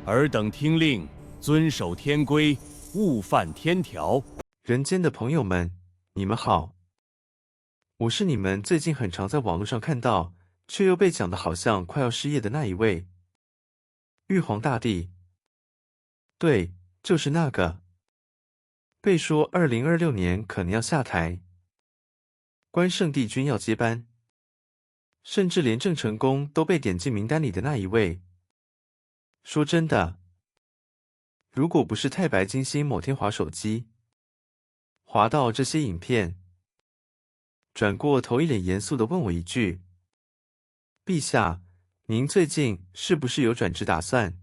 尔等听令，遵守天规，勿犯天条。人间的朋友们，你们好，我是你们最近很常在网络上看到，却又被讲的好像快要失业的那一位，玉皇大帝。对，就是那个，被说2026年可能要下台，关圣帝君要接班，甚至连郑成功都被点进名单里的那一位。说真的，如果不是太白金星某天滑手机，滑到这些影片，转过头一脸严肃地问我一句：“陛下，您最近是不是有转职打算？”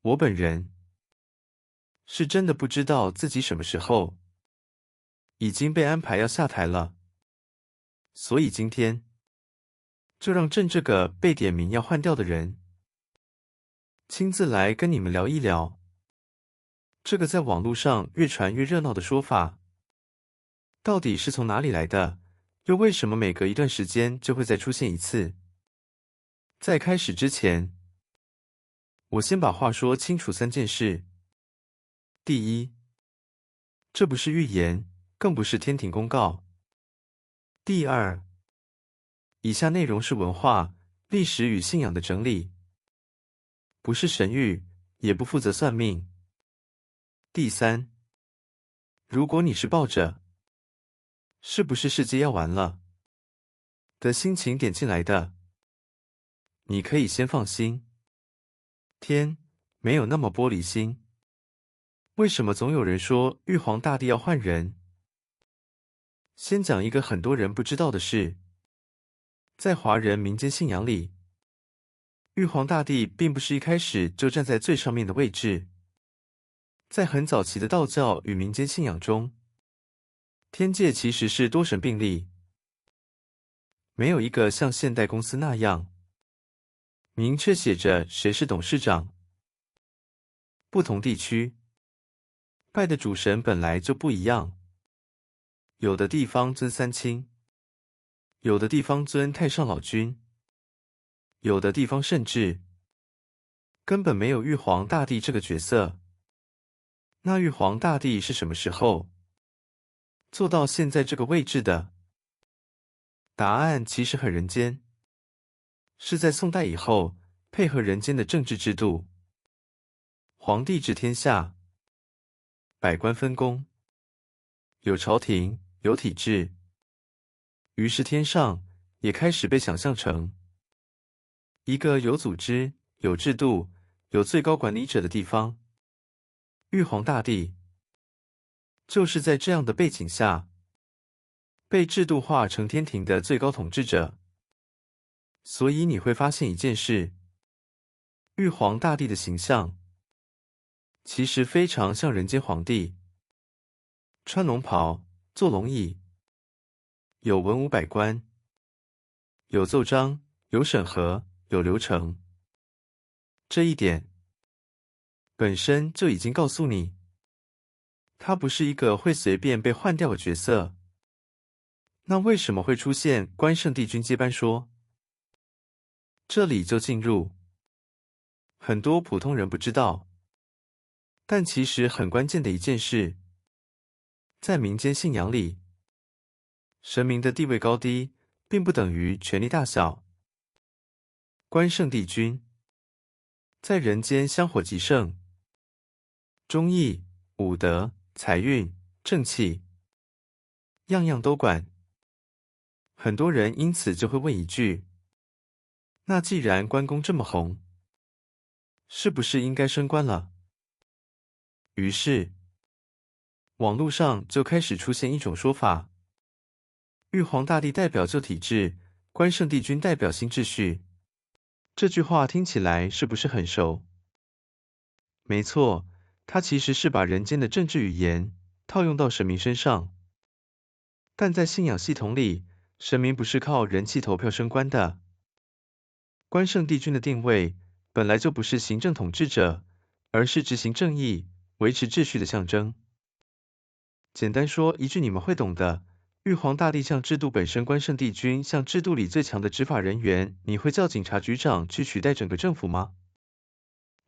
我本人是真的不知道自己什么时候已经被安排要下台了，所以今天就让朕这个被点名要换掉的人亲自来跟你们聊一聊这个在网络上越传越热闹的说法，到底是从哪里来的，又为什么每隔一段时间就会再出现一次？在开始之前，我先把话说清楚3件事。第一，这不是预言，更不是天庭公告。第二，以下内容是文化、历史与信仰的整理，不是神谕，也不负责算命。第三，如果你是抱着是不是世界要完了的心情点进来的，你可以先放心，天没有那么玻璃心。为什么总有人说玉皇大帝要换人？先讲一个很多人不知道的事，在华人民间信仰里，玉皇大帝并不是一开始就站在最上面的位置。在很早期的道教与民间信仰中，天界其实是多神并立，没有一个像现代公司那样明确写着谁是董事长。不同地区拜的主神本来就不一样，有的地方尊三清，有的地方尊太上老君，有的地方甚至根本没有玉皇大帝这个角色。那玉皇大帝是什么时候做到现在这个位置的？答案其实很人间，是在宋代以后配合人间的政治制度，皇帝治天下，百官分工，有朝廷，有体制，于是天上也开始被想象成一个有组织、有制度、有最高管理者的地方。玉皇大帝就是在这样的背景下被制度化成天庭的最高统治者。所以你会发现一件事，玉皇大帝的形象其实非常像人间皇帝，穿龙袍，坐龙椅，有文武百官，有奏章，有审核，有流程。这一点本身就已经告诉你，他不是一个会随便被换掉的角色。那为什么会出现关圣帝君接班说？这里就进入很多普通人不知道，但其实很关键的一件事。在民间信仰里，神明的地位高低并不等于权力大小。关圣帝君在人间香火极盛，忠义、武德、财运、正气，样样都管。很多人因此就会问一句：那既然关公这么红，是不是应该升官了？于是网络上就开始出现一种说法：玉皇大帝代表旧体制，关圣帝君代表新秩序。这句话听起来是不是很熟？没错，它其实是把人间的政治语言套用到神明身上。但在信仰系统里，神明不是靠人气投票升官的。关圣帝君的定位本来就不是行政统治者，而是执行正义、维持秩序的象征。简单说一句你们会懂的，玉皇大帝像制度本身，关圣帝君像制度里最强的执法人员。你会叫警察局长去取代整个政府吗？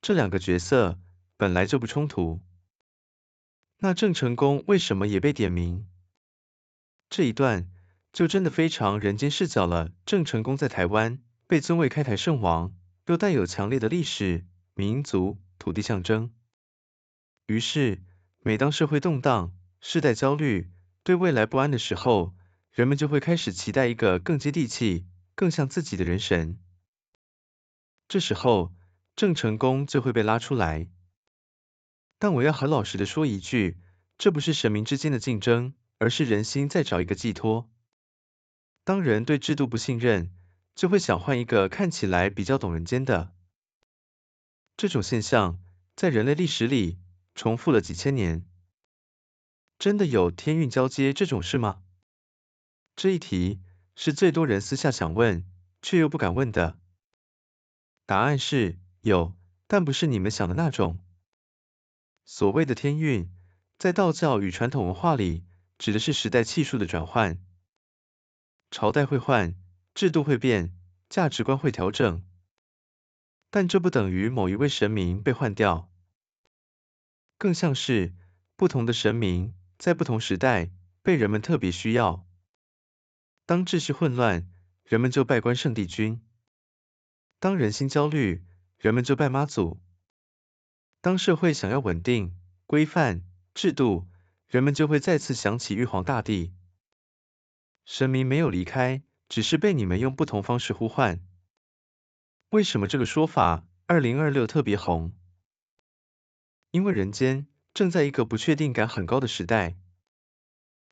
这两个角色本来就不冲突。那郑成功为什么也被点名？这一段就真的非常人间视角了。郑成功在台湾被尊为开台圣王，又带有强烈的历史、民族、土地象征。于是，每当社会动荡、世代焦虑、对未来不安的时候，人们就会开始期待一个更接地气、更像自己的人神。这时候，郑成功就会被拉出来。但我要很老实的说一句，这不是神明之间的竞争，而是人心在找一个寄托。当人对制度不信任，就会想换一个看起来比较懂人间的。这种现象在人类历史里重复了几千年。真的有天运交接这种事吗？这一题是最多人私下想问，却又不敢问的。答案是有，但不是你们想的那种。所谓的天运，在道教与传统文化里，指的是时代气数的转换。朝代会换，制度会变，价值观会调整，但这不等于某一位神明被换掉，更像是不同的神明在不同时代被人们特别需要。当秩序混乱，人们就拜关圣帝君；当人心焦虑，人们就拜妈祖；当社会想要稳定、规范、制度，人们就会再次想起玉皇大帝。神明没有离开，只是被你们用不同方式呼唤。为什么这个说法2026特别红？因为人间正在一个不确定感很高的时代，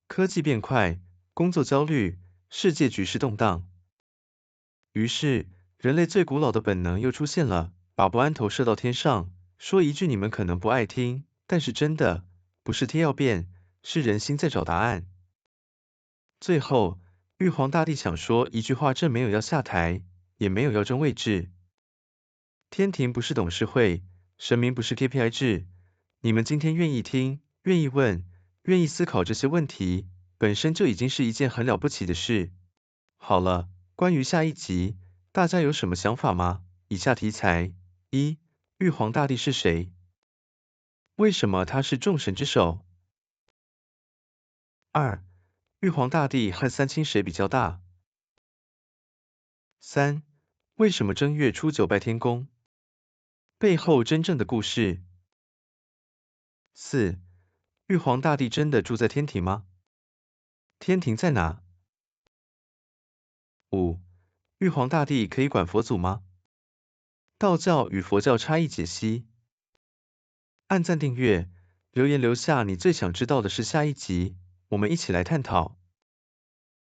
科技变快，工作焦虑，世界局势动荡。于是，人类最古老的本能又出现了，把不安投射到天上，说一句你们可能不爱听，但是真的，不是天要变，是人心在找答案。最后，玉皇大帝想说一句话，朕没有要下台，也没有要争位置。天庭不是董事会，神明不是 KPI 制，你们今天愿意听，愿意问，愿意思考这些问题，本身就已经是一件很了不起的事。好了，关于下一集，大家有什么想法吗？以下题材：一、玉皇大帝是谁？为什么他是众神之首？二、玉皇大帝和三清谁比较大？三、为什么正月初九拜天公？背后真正的故事。四、玉皇大帝真的住在天庭吗？天庭在哪？五、玉皇大帝可以管佛祖吗？道教与佛教差异解析。按赞订阅，留言留下你最想知道的是下一集，我们一起来探讨。